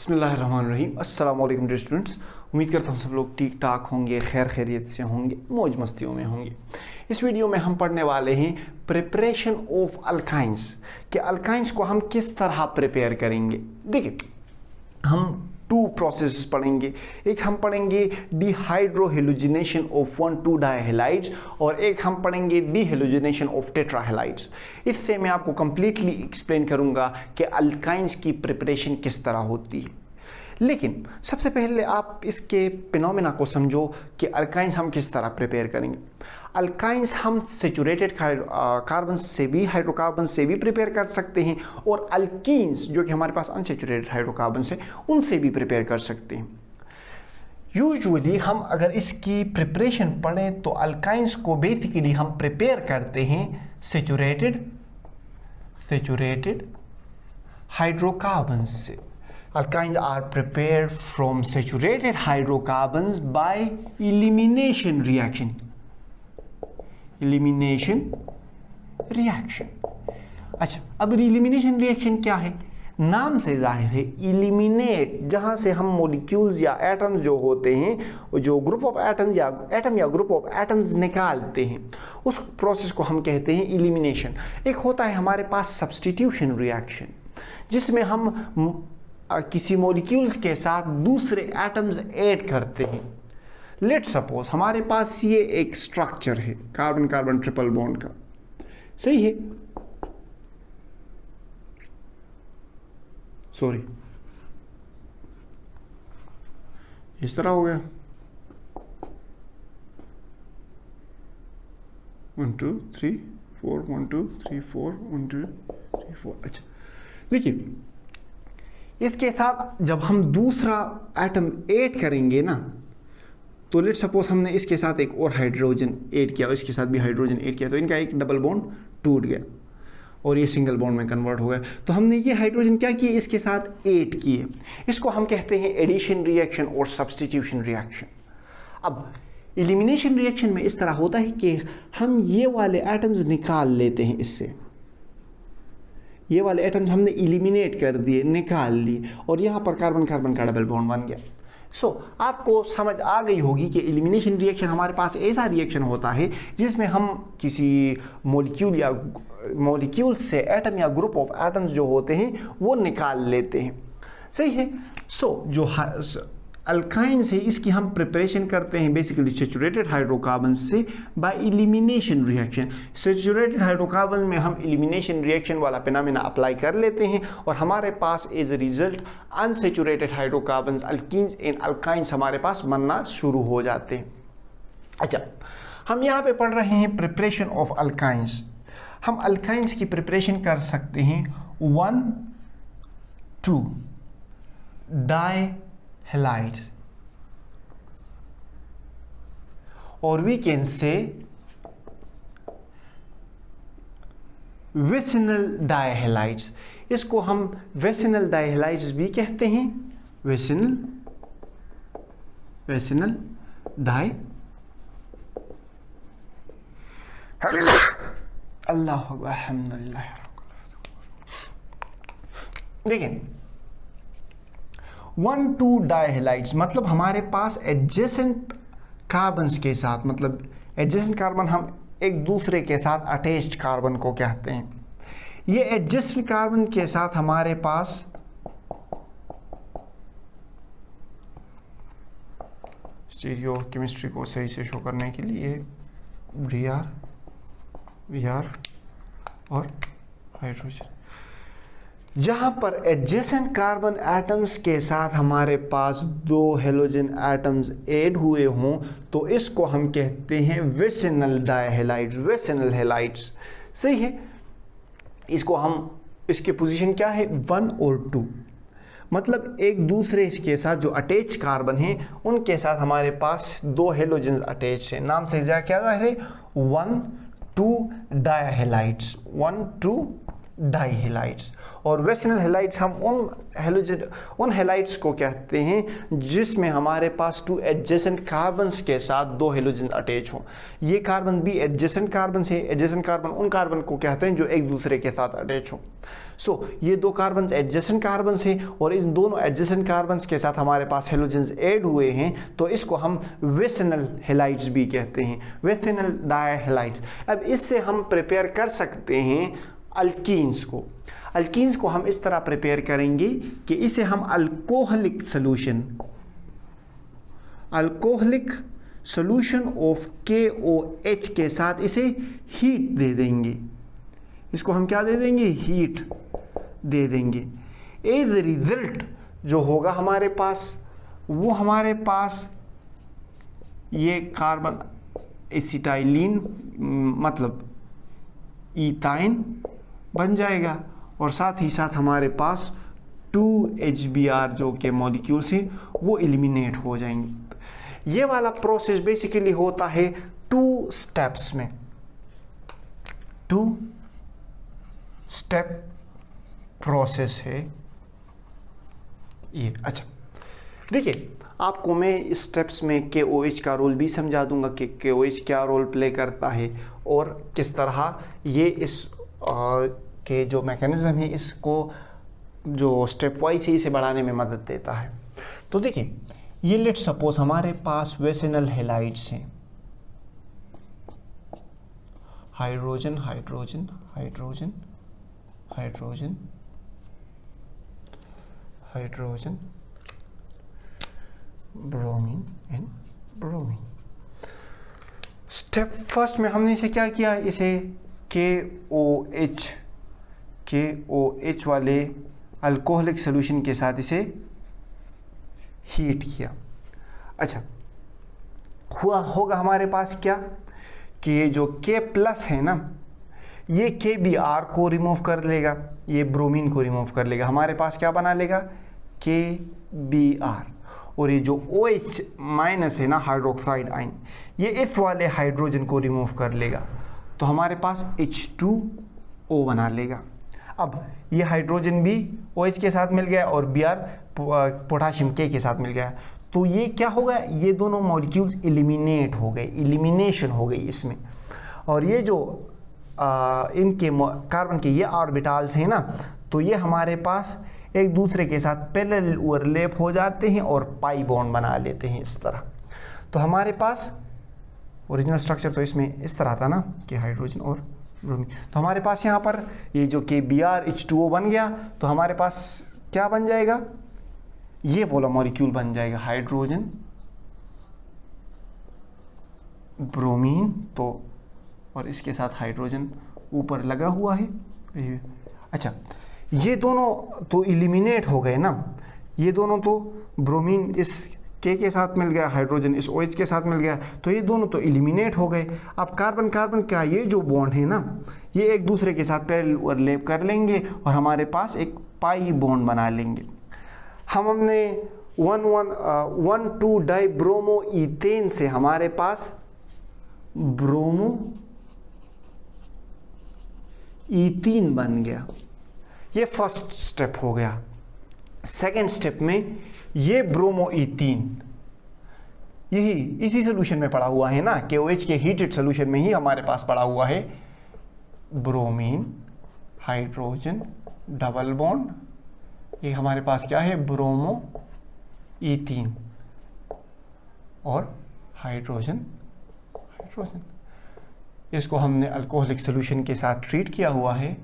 बिस्मिल्लाहिर्रहमानिर्रहीम। अस्सलाम वालेकुम डियर स्टूडेंट्स, उम्मीद करता हूँ सब लोग ठीक ठाक होंगे, खैर खैरियत से होंगे, मौज मस्तियों में होंगे। इस वीडियो में हम पढ़ने वाले हैं प्रिपरेशन ऑफ अल्काइंस, कि अल्काइंस को हम किस तरह प्रिपेयर करेंगे। देखिए, हम टू प्रोसेस पढ़ेंगे। एक हम पढ़ेंगे डिहाइड्रोहेलोजिनेशन ऑफ 1,2 डायहेलाइड्स और एक हम पढ़ेंगे डिहेलोजिनेशन ऑफ टेट्राहेलाइड्स। इससे मैं आपको कंप्लीटली एक्सप्लेन करूंगा कि अल्काइंस की प्रिपरेशन किस तरह होती है। लेकिन सबसे पहले आप इसके फिनोमेना को समझो कि अल्काइंस हम किस तरह प्रिपेयर करेंगे। अल्काइंस हम सैचुरेटेड कार्बन से भी, हाइड्रोकार्बन से भी प्रिपेयर कर सकते हैं और अल्कीन्स जो कि हमारे पास अनसैचुरेटेड हाइड्रोकार्बन से, उनसे भी प्रिपेयर कर सकते हैं। यूजुअली हम अगर इसकी प्रिपरेशन पढ़ें तो अल्काइंस को बेसिकली हम प्रिपेयर करते हैं सैचुरेटेड हाइड्रोकार्बन से। Alkynes are prepared from saturated hydrocarbons by elimination reaction. अच्छा, अब elimination reaction क्या है? नाम से जाहिर है, eliminate, जहाँ से हम molecules या atoms जो होते हैं, जो group of atoms या atom या group of atoms निकालते हैं, उस process को हम कहते हैं elimination। एक होता है हमारे पास substitution reaction, जिसमें हम किसी मॉलिक्यूल्स के साथ दूसरे एटम्स ऐड करते हैं। लेट सपोज हमारे पास ये एक स्ट्रक्चर है कार्बन कार्बन ट्रिपल बॉन्ड का, सही है, सॉरी इस तरह हो गया 1 2 3 4 1 2 3 4 1 2 3 4। अच्छा, देखिए, इसके साथ जब हम दूसरा एटम ऐड करेंगे ना, तो लेट सपोज हमने इसके साथ एक और हाइड्रोजन ऐड किया और इसके साथ भी हाइड्रोजन ऐड किया, तो इनका एक डबल बॉन्ड टूट गया और ये सिंगल बॉन्ड में कन्वर्ट हो गया। तो हमने ये हाइड्रोजन क्या किए, इसके साथ ऐड किए। इसको हम कहते हैं एडिशन रिएक्शन और सब्स्टिट्यूशन रिएक्शन। अब एलिमिनेशन रिएक्शन में इस तरह होता है कि हम ये वाले एटम्स निकाल लेते हैं इससे, ये वाले एटम्स हमने एलिमिनेट कर दिए, निकाल लिए, और यहाँ पर कार्बन कार्बन का डबल बॉन्ड बन गया। आपको समझ आ गई होगी कि एलिमिनेशन रिएक्शन हमारे पास ऐसा रिएक्शन होता है जिसमें हम किसी मॉलिक्यूल से एटम या ग्रुप ऑफ एटम्स जो होते हैं वो निकाल लेते हैं, सही है। जो अल्काइंस है, इसकी हम प्रिपरेशन करते हैं बेसिकली सैचुरेटेड हाइड्रोकार्बन से by elimination reaction. Saturated hydrocarbon में हम एलिमिनेशन रिएक्शन वाला फिनोमेना अप्लाई कर लेते हैं और हमारे पास as a result unsaturated hydrocarbon, alkenes and alkynes हमारे पास बनना शुरू हो जाते हैं। अच्छा, हम यहाँ पे पढ़ रहे हैं प्रिपरेशन ऑफ अल्काइंस। हम अल्काइंस की प्रिपरेशन कर सकते हैं 1 2 डायहेलाइड्स, और वी कैन से विसिनल डायहेलाइड्स। इसको हम विसिनल डायहेलाइड्स भी कहते हैं, विसिनल डाय अल्लाह अल्हम्दुलिल्लाह। देखिए, 1 2 डायहेलाइड्स मतलब हमारे पास एडजेसेंट कार्बन्स के साथ, मतलब एडजेसेंट कार्बन हम एक दूसरे के साथ अटैच्ड कार्बन को कहते हैं। ये एडजेसेंट कार्बन के साथ हमारे पास स्टीरियो केमिस्ट्री को सही से शो करने के लिए वी आर और हाइड्रोजन, जहां पर एडजेसेंट कार्बन एटम्स के साथ हमारे पास 2 हेलोजन एटम्स ऐड हुए हों, तो इसको हम कहते हैं विसिनल डायहेलाइड्स, विसिनल हेलाइड्स, सही है। इसको हम, इसके पोजीशन क्या है, 1 और 2, मतलब एक दूसरे के साथ जो अटैच कार्बन हैं उनके साथ हमारे पास 2 हेलोजन अटैच है। नाम से क्या है, 1 2 डायहेलाइड्स, 1 2 डाई हेलाइड्स। और वेसिनल हेलाइड्स हम उन हेलाइड्स को कहते हैं जिसमें हमारे पास 2 एडजेसेंट कार्बन्स के साथ 2 हेलोजन अटैच हो। ये कार्बन भी एडजेसेंट कार्बन है। एडजेसेंट कार्बन उन कार्बन को कहते हैं जो एक दूसरे के साथ अटैच हो। सो ये 2 कार्बन एडजेसेंट कार्बन है और इन दोनों एडजेसेंट कार्बन के साथ हमारे पास हेलोजन्स ऐड हुए हैं, तो इसको हम वेसिनल हेलाइड्स भी कहते हैं, वेसिनल डाई हेलाइड्स। अब इससे हम प्रिपेयर कर सकते हैं अल्कीन्स को। अल्कीन्स को हम इस तरह प्रिपेयर करेंगे कि इसे हम अल्कोहलिक सोल्यूशन ऑफ KOH के साथ इसे हीट दे देंगे। इसको हम क्या दे देंगे? हीट दे देंगे। एज रिजल्ट जो होगा हमारे पास, वो हमारे पास ये कार्बन एसिटाइलिन मतलब इथाइन बन जाएगा और साथ ही साथ हमारे पास 2HBr जो के मॉलिक्यूल्स हैं वो एलिमिनेट हो जाएंगे। ये वाला प्रोसेस बेसिकली होता है 2 स्टेप्स में, 2 स्टेप प्रोसेस है ये। अच्छा देखिए, आपको मैं इस स्टेप्स में KOH का रोल भी समझा दूंगा कि KOH क्या रोल प्ले करता है और किस तरह ये इस के जो मैकेनिज्म है इसको जो स्टेप वाइज है इसे बढ़ाने में मदद देता है। तो देखिए, ये लेट सपोज हमारे पास वेसिनल हेलाइड्स हैं, hydrogen hydrogen hydrogen hydrogen hydrogen bromine and bromine. Step first में हमने इसे क्या किया? इसे KOH वाले अल्कोहलिक सोल्यूशन के साथ इसे हीट किया। अच्छा, हुआ होगा हमारे पास क्या कि ये जो K+ है ना, ये KBr को रिमूव कर लेगा, ये ब्रोमीन को रिमूव कर लेगा, हमारे पास क्या बना लेगा? KBr। और ये जो OH- है ना, हाइड्रोक्साइड आयन, ये इस वाले हाइड्रोजन को रिमूव कर लेगा, तो हमारे पास H2O बना लेगा। अब ये हाइड्रोजन भी OH के साथ मिल गया और Br पोटाशियम K के साथ मिल गया, तो ये क्या होगा? ये दोनों मॉलिक्यूल्स एलिमिनेट हो गए, एलिमिनेशन हो गई इसमें। और ये जो इनके कार्बन के ये ऑर्बिटल्स हैं ना, तो ये हमारे पास एक दूसरे के साथ पैरेलल ओवरलैप हो जाते हैं और पाई बॉन्ड बना लेते हैं इस तरह। तो हमारे पास ओरिजिनल स्ट्रक्चर तो इसमें इस तरह था ना कि हाइड्रोजन और ब्रोमीन, तो हमारे पास यहाँ पर ये जो KBr H2O बन गया, तो हमारे पास क्या बन जाएगा? ये वाला मॉलिक्यूल बन जाएगा, हाइड्रोजन ब्रोमीन, तो और इसके साथ हाइड्रोजन ऊपर लगा हुआ है। अच्छा, ये दोनों तो एलिमिनेट हो गए ना, ये दोनों तो ब्रोमीन इस K के साथ मिल गया, हाइड्रोजन इस OH के साथ मिल गया, तो ये दोनों तो एलिमिनेट हो गए। अब कार्बन कार्बन का ये जो बॉन्ड है ना, ये एक दूसरे के साथ पैरेलल ओवरलैप कर लेंगे और हमारे पास एक पाई बॉन्ड बना लेंगे। हमने 1,2 डाइब्रोमो इथेन से हमारे पास ब्रोमो इथीन बन गया, ये फर्स्ट स्टेप हो गया। सेकेंड स्टेप में ये ब्रोमो इथीन यही इसी सोल्यूशन में पड़ा हुआ है ना, KOH के हीटेड सोल्यूशन में ही हमारे पास पड़ा हुआ है ब्रोमीन हाइड्रोजन डबल बॉन्ड, ये हमारे पास क्या है? ब्रोमो इथीन और हाइड्रोजन हाइड्रोजन। इसको हमने अल्कोहलिक सोल्यूशन के साथ ट्रीट किया हुआ है,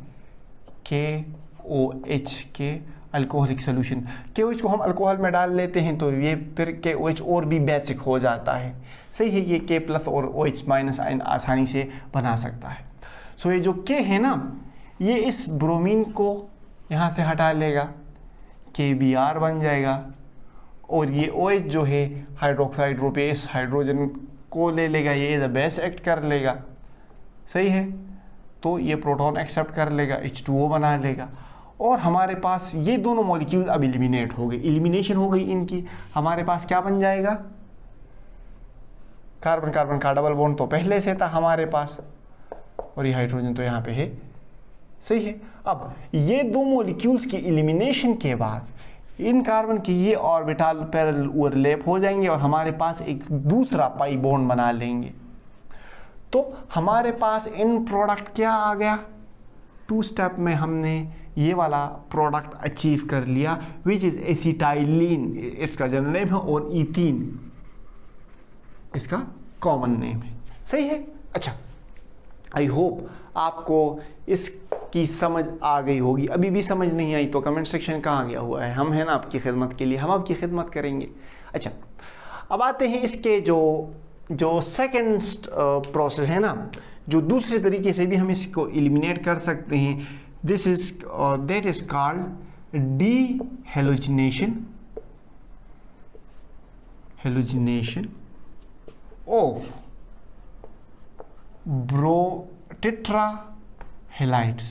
KOH के अल्कोहलिक सोल्यूशन। KOH को हम अल्कोहल में डाल लेते हैं तो ये फिर KOH और भी बेसिक हो जाता है, सही है। ये K+ और OH- आयन आसानी से बना सकता है। सो ये जो K है ना, ये इस ब्रोमीन को यहाँ से हटा लेगा, KBr बन जाएगा, और ये OH जो है हाइड्रोक्साइड ग्रुप इस हाइड्रोजन को ले लेगा, ये एज अ बेस एक्ट कर लेगा, सही है। तो ये प्रोटॉन एक्सेप्ट कर लेगा, H2O बना लेगा, और हमारे पास ये दोनों मॉलिक्यूल अब एलिमिनेट हो गए, एलिमिनेशन हो गई इनकी। हमारे पास क्या बन जाएगा? कार्बन कार्बन का डबल बॉन्ड तो पहले से था हमारे पास, और ये हाइड्रोजन तो यहाँ पे है सही है। अब ये दो मॉलिक्यूल्स की एलिमिनेशन के बाद इन कार्बन के ये ऑर्बिटल पैरेलल ओवरलैप हो जाएंगे और हमारे पास एक दूसरा पाई बॉन्ड बना लेंगे। तो हमारे पास इन प्रोडक्ट क्या आ गया, 2 स्टेप में हमने ये वाला प्रोडक्ट अचीव कर लिया, विच इज एसिटाइलिन, इसका जनरल नेम है, और इथीन इसका कॉमन नेम है। सही है। अच्छा, आई होप आपको इसकी समझ आ गई होगी। अभी भी समझ नहीं आई तो कमेंट सेक्शन कहाँ गया हुआ है, हम हैं ना आपकी खिदमत के लिए, हम आपकी खिदमत करेंगे। अच्छा, अब आते हैं इसके जो सेकेंड प्रोसेस है ना, जो दूसरे तरीके से भी हम इसको एलिमिनेट कर सकते हैं, this is that is called halogenation of tetrahalides.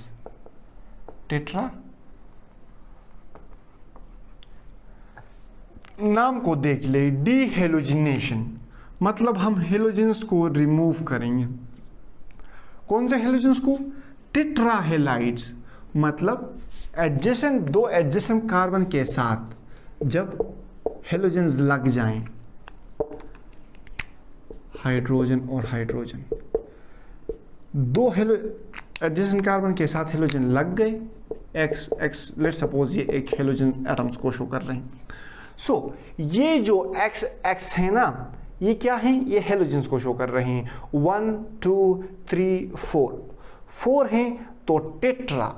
नाम को देख ले, डीहेलोजिनेशन मतलब हम हेलोजेंस को रिमूव करेंगे। कौन से हेलोजेंस को? टेट्राहेलाइड्स, मतलब एडजेसेंट, दो एडजेसेंट कार्बन के साथ जब हेलोजेंस लग जाएं, हाइड्रोजन और हाइड्रोजन, दो एडजेसेंट कार्बन के साथ हेलोजन लग गए, एक्स लेट्स सपोज ये एक हेलोजन एटम्स को शो कर रहे हैं। सो ये जो एक्स है ना, ये क्या है, ये हेलोजेंस को शो कर रहे हैं। 1 2 3 4 हैं तो टेट्रा,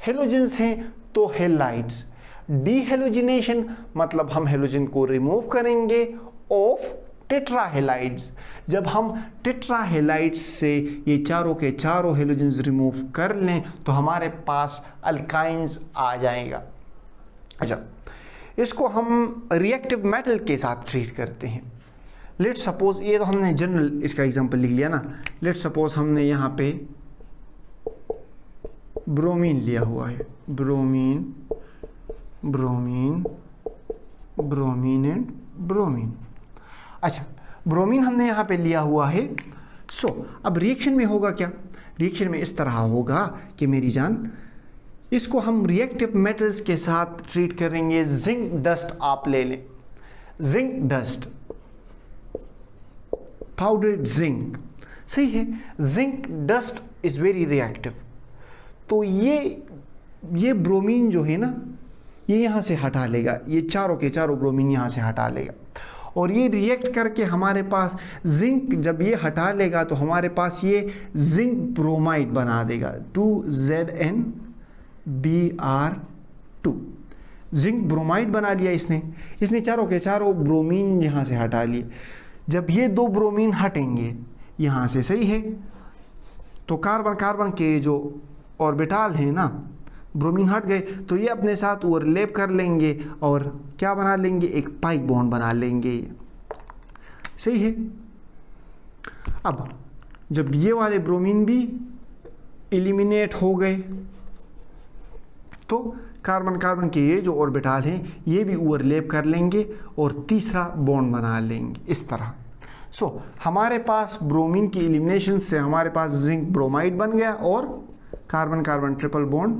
हेलोजेंस हैं तो हेलाइड्स। डीहेलोजिनेशन मतलब हम हेलोजन को रिमूव करेंगे ऑफ टेट्राहेलाइड्स। जब हम टेट्राहेलाइड्स से ये चारों के चारों हेलोजेंस रिमूव कर लें तो हमारे पास अल्काइंस आ जाएगा। अच्छा, इसको हम रिएक्टिव मेटल के साथ ट्रीट करते हैं। लेट्स सपोज, ये तो हमने जनरल इसका एग्जांपल लिख लिया ना, लेट्स सपोज हमने यहाँ पे ब्रोमीन लिया हुआ है, ब्रोमीन एंड ब्रोमीन। अच्छा, ब्रोमीन हमने यहाँ पे लिया हुआ है। सो अब रिएक्शन में होगा क्या, रिएक्शन में इस तरह होगा कि मेरी जान, इसको हम रिएक्टिव मेटल्स के साथ ट्रीट करेंगे। जिंक डस्ट आप ले लें, जिंक डस्ट, पाउडर्ड जिंक, सही है। Zinc dust is very reactive, तो ये ब्रोमीन जो है ना, ये यहाँ से हटा लेगा, ये चारों के चारों ब्रोमीन यहाँ से हटा लेगा और ये रिएक्ट करके हमारे पास जिंक, जब ये हटा लेगा तो हमारे पास ये जिंक ब्रोमाइड बना देगा, 2ZnBr2, जिंक ब्रोमाइड बना लिया इसने चारों के चारों ब्रोमीन यहाँ से हटा लिए। जब ये दो ब्रोमीन हटेंगे यहाँ से, सही है, तो कार्बन के जो ऑर्बिटल हैं ना, ब्रोमीन हट गए तो ये अपने साथ ओवरलैप कर लेंगे और क्या बना लेंगे, एक पाई बॉन्ड बना लेंगे, सही है। अब जब ये वाले ब्रोमीन भी एलिमिनेट हो गए तो कार्बन के ये जो ऑर्बिटल हैं ये भी ओवरलैप कर लेंगे और तीसरा बॉन्ड बना लेंगे, इस तरह। सो हमारे पास ब्रोमीन की एलिमिनेशन से हमारे पास जिंक ब्रोमाइड बन गया और कार्बन ट्रिपल बॉन्ड,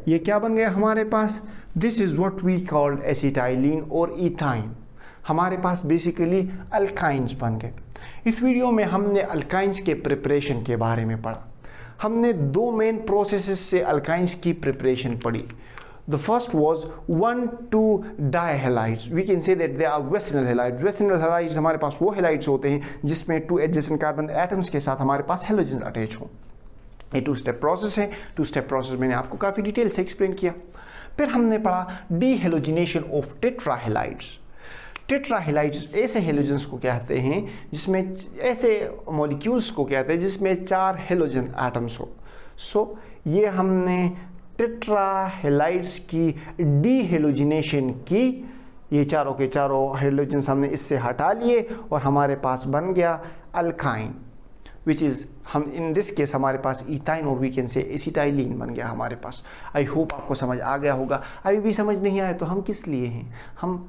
ये क्या बन गया हमारे पास, this is what we called acetylene और इथाइन। हमारे पास बेसिकली अल्काइंस बन गए। इस वीडियो में हमने अल्काइंस के प्रिपरेशन के बारे में पढ़ा। हमने दो मेन प्रोसेसेस से अल्काइंस की प्रिपरेशन पढ़ी। The first was 1,2 dihalides, we can say that they are vicinal halides. Vicinal halides हमारे पास वो हैलाइड्स होते हैं जिसमें 2 एडजेसेंट कार्बन एटम्स के साथ हमारे पास हेलोजेंस अटैच हों। ये 2 स्टेप प्रोसेस है। 2 स्टेप प्रोसेस मैंने आपको काफ़ी डिटेल से एक्सप्लेन किया। फिर हमने पढ़ा डीहेलोजिनेशन ऑफ टेट्राहेलाइड्स। टेट्राहेलाइड्स ऐसे हेलोजेंस को कहते हैं जिसमें, ऐसे मॉलिक्यूल्स को कहते हैं जिसमें 4 हेलोजन एटम्स हो। सो ये हमने टेट्राहेलाइड्स की डीहेलोजिनेशन की, ये चारों के चारों हेलोजेंस हमने इससे हटा लिए और हमारे पास बन गया अल्काइन, विच इज़, हम इन दिस केस हमारे पास इथाइन और वी कैन से एसिटाइलिन बन गया हमारे पास। आई होप आपको समझ आ गया होगा। अभी भी समझ नहीं आया तो हम किस लिए हैं, हम